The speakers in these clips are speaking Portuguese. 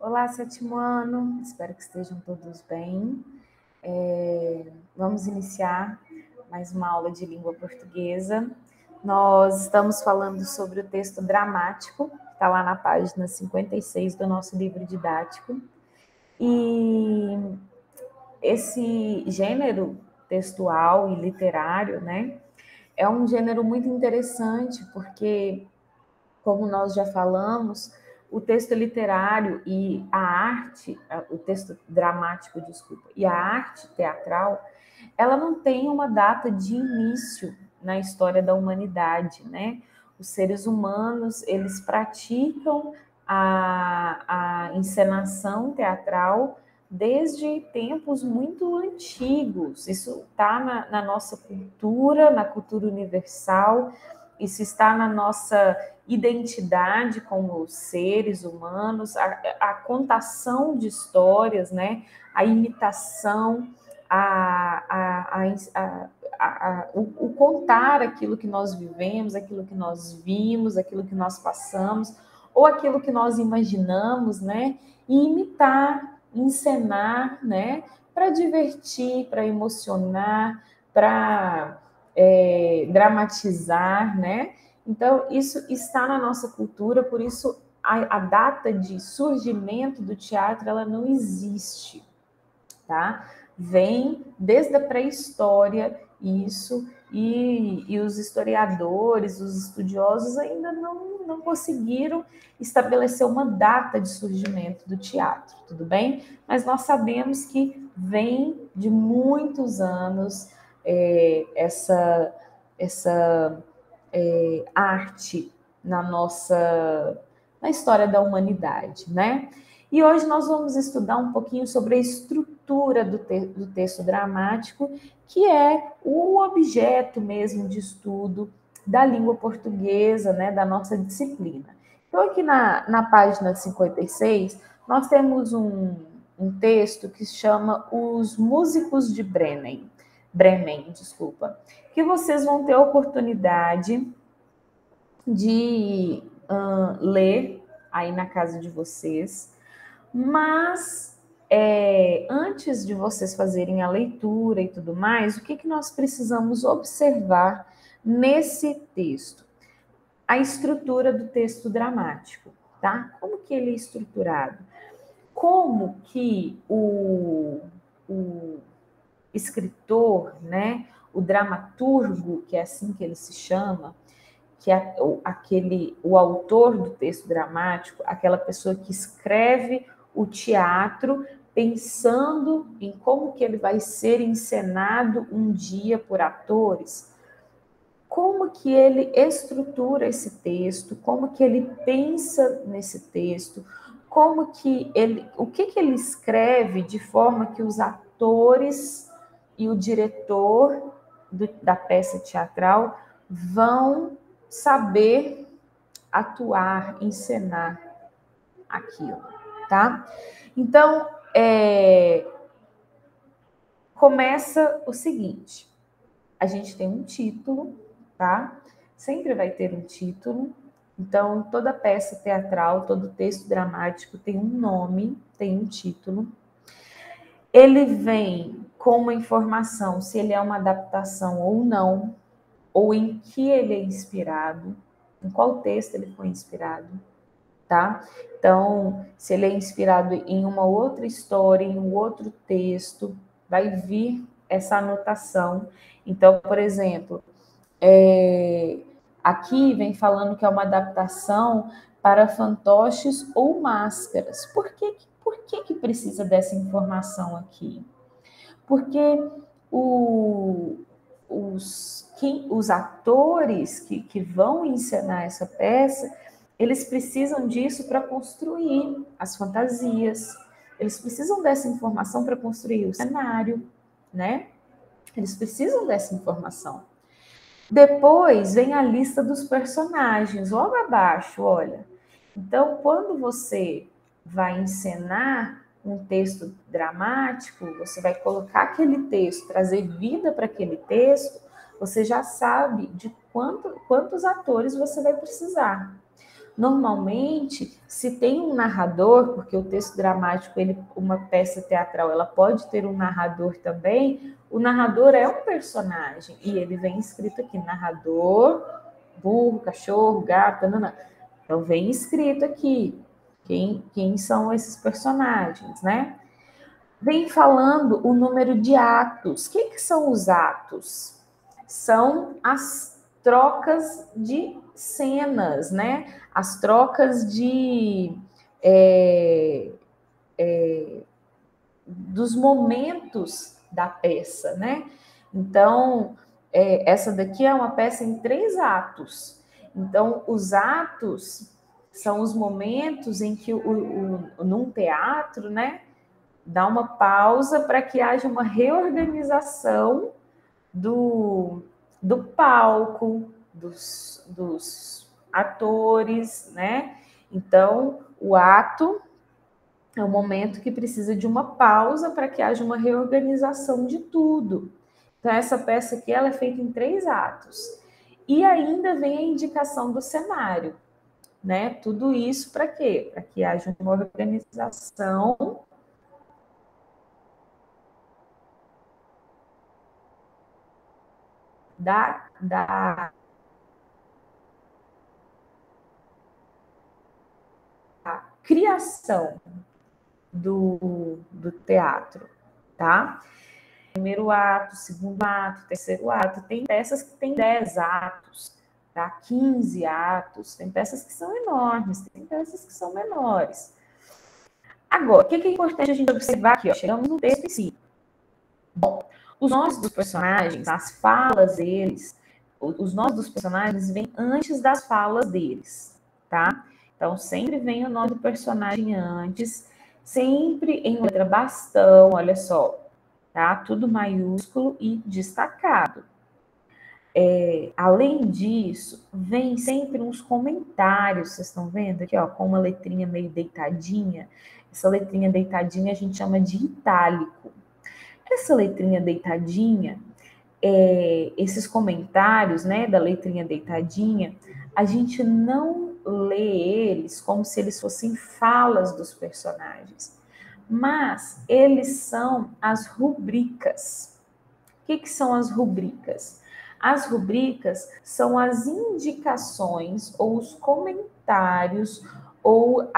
Olá, sétimo ano, espero que estejam todos bem. Vamos iniciar mais uma aula de língua portuguesa. Nós estamos falando sobre o texto dramático, que está lá na página 56 do nosso livro didático. E esse gênero textual e literário, né, é um gênero muito interessante, porque como nós já falamos, o texto literário e a arte, o texto dramático, desculpa, e a arte teatral, ela não tem uma data de início na história da humanidade, né? Os seres humanos, eles praticam a encenação teatral desde tempos muito antigos. Isso está na nossa cultura, na cultura universal, isso está na nossa identidade como seres humanos, a contação de histórias, né? A imitação, o contar aquilo que nós vivemos, aquilo que nós vimos, aquilo que nós passamos, ou aquilo que nós imaginamos, né? E imitar, encenar, né? Para divertir, para emocionar, para dramatizar, né? Então, isso está na nossa cultura, por isso a data de surgimento do teatro, ela não existe, tá? Vem desde a pré-história isso, e os historiadores, os estudiosos ainda não conseguiram estabelecer uma data de surgimento do teatro, tudo bem? Mas nós sabemos que vem de muitos anos essa arte na história da humanidade, né? E hoje nós vamos estudar um pouquinho sobre a estrutura do texto dramático, que é o objeto mesmo de estudo da língua portuguesa, né, da nossa disciplina. Então, aqui na página 56, nós temos um texto que se chama Os Músicos de Bremen, desculpa, que vocês vão ter a oportunidade de ler aí na casa de vocês, mas antes de vocês fazerem a leitura e tudo mais, o que nós precisamos observar nesse texto? A estrutura do texto dramático, tá? Como que ele é estruturado? Como que o escritor, né, o dramaturgo, que é assim que ele se chama, que é o autor do texto dramático, aquela pessoa que escreve o teatro pensando em como que ele vai ser encenado um dia por atores, como que ele estrutura esse texto, como que ele pensa nesse texto, o que ele escreve de forma que os atores e o diretor da peça teatral vão saber atuar, encenar aquilo, tá? Então, começa o seguinte, a gente tem um título, tá? Sempre vai ter um título. Então, toda peça teatral, todo texto dramático tem um nome, tem um título. Ele vem com uma informação se ele é uma adaptação ou não, ou em que ele é inspirado, em qual texto ele foi inspirado, tá? Então, se ele é inspirado em uma outra história, em um outro texto, vai vir essa anotação. Então, por exemplo, aqui vem falando que é uma adaptação para fantoches ou máscaras. Por que precisa dessa informação aqui? Porque os atores que vão encenar essa peça, eles precisam disso para construir as fantasias, eles precisam dessa informação para construir o cenário, né? Eles precisam dessa informação. Depois vem a lista dos personagens, logo abaixo, olha. Então, quando você vai encenar um texto dramático, você vai colocar aquele texto, trazer vida para aquele texto, você já sabe de quantos atores você vai precisar. Normalmente, se tem um narrador, porque o texto dramático, uma peça teatral, ela pode ter um narrador também, o narrador é um personagem, e ele vem escrito aqui, narrador, burro, cachorro, gato, nanã. Então, vem escrito aqui quem são esses personagens, né? Vem falando o número de atos. O que são os atos? São as trocas de cenas, né? As trocas dos momentos da peça, né? Então, essa daqui é uma peça em 3 atos. Então, os atos são os momentos em que num teatro, né, dá uma pausa para que haja uma reorganização do palco, dos atores, né? Então, o ato é um momento que precisa de uma pausa para que haja uma reorganização de tudo. Então, essa peça aqui ela é feita em 3 atos. E ainda vem a indicação do cenário, né? Tudo isso para quê? Para que haja uma organização da criação do teatro, tá? Primeiro ato, segundo ato, terceiro ato. Tem peças que têm 10 atos, tá? 15 atos. Tem peças que são enormes, tem peças que são menores. Agora, o que é importante a gente observar aqui? Ó? Chegamos no texto em si. Bom, os nomes dos personagens, as falas deles, os nomes dos personagens vêm antes das falas deles, tá? Então, sempre vem o nome do personagem antes, sempre em letra bastão, olha só, tá? Tudo maiúsculo e destacado. Além disso, vem sempre uns comentários, vocês estão vendo aqui, ó, com uma letrinha meio deitadinha. Essa letrinha deitadinha a gente chama de itálico. Essa letrinha deitadinha, esses comentários, né, da letrinha deitadinha, a gente não lê eles como se eles fossem falas dos personagens, mas eles são as rubricas. O que são as rubricas? As rubricas são as indicações ou os comentários ou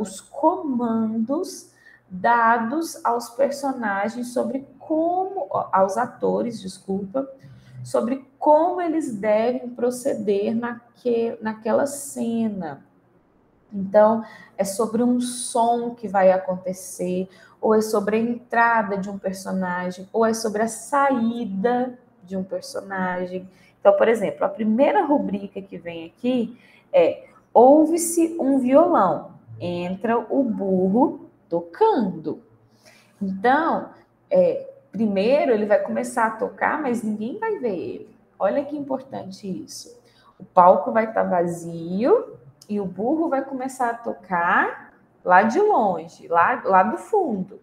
os comandos dados aos personagens aos atores, desculpa, sobre como eles devem proceder naquela cena. Então, é sobre um som que vai acontecer, ou é sobre a entrada de um personagem, ou é sobre a saída de um personagem. Então, por exemplo, a primeira rubrica que vem aqui é: ouve-se um violão, entra o burro tocando. Então, primeiro ele vai começar a tocar, mas ninguém vai ver ele. Olha que importante isso. O palco vai estar vazio e o burro vai começar a tocar lá de longe, lá do fundo.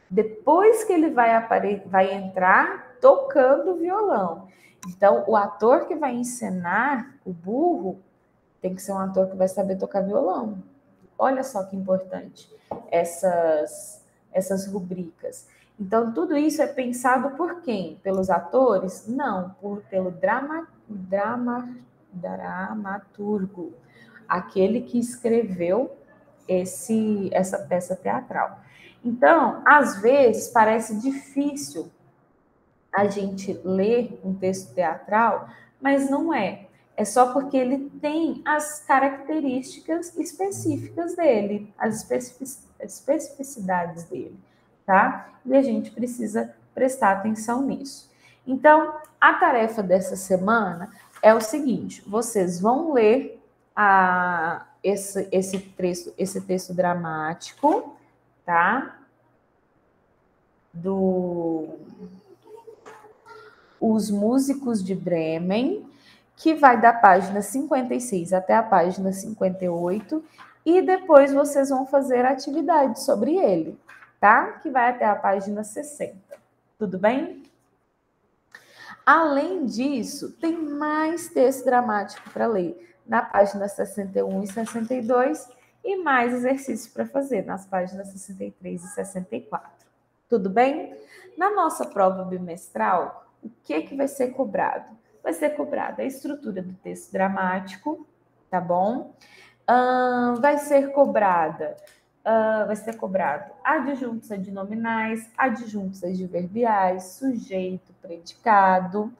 Depois que ele vai entrar tocando o violão. Então, o ator que vai encenar o burro tem que ser um ator que vai saber tocar violão. Olha só que importante essas rubricas. Então, tudo isso é pensado por quem? Pelos atores? Não, pelo dramaturgo, aquele que escreveu essa peça teatral. Então, às vezes, parece difícil a gente ler um texto teatral, mas não é. É só porque ele tem as características específicas dele, as especificidades dele, tá? E a gente precisa prestar atenção nisso. Então, a tarefa dessa semana é o seguinte: vocês vão ler esse texto dramático, tá? Os Músicos de Bremen, que vai da página 56 até a página 58, e depois vocês vão fazer a atividade sobre ele, tá? Que vai até a página 60. Tudo bem? Além disso, tem mais texto dramático para ler. na página 61 e 62, e mais exercícios para fazer nas páginas 63 e 64. Tudo bem? Na nossa prova bimestral, o que vai ser cobrado? Vai ser cobrada a estrutura do texto dramático, tá bom? Vai ser cobrado adjuntos adnominais, adjuntos adverbiais, sujeito, predicado,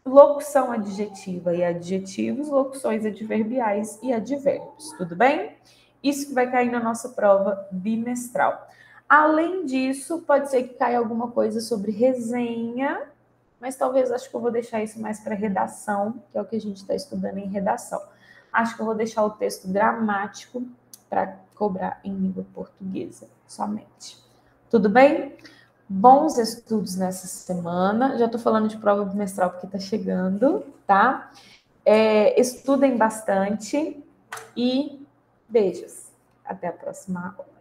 locução adjetiva e adjetivos, locuções adverbiais e advérbios, tudo bem? Isso que vai cair na nossa prova bimestral. Além disso, pode ser que caia alguma coisa sobre resenha, mas talvez acho que eu vou deixar isso mais para redação, que é o que a gente está estudando em redação. Acho que eu vou deixar o texto dramático para cobrar em língua portuguesa somente. Tudo bem? Bons estudos nessa semana. Já estou falando de prova bimestral porque está chegando, tá? Estudem bastante e beijos. Até a próxima aula.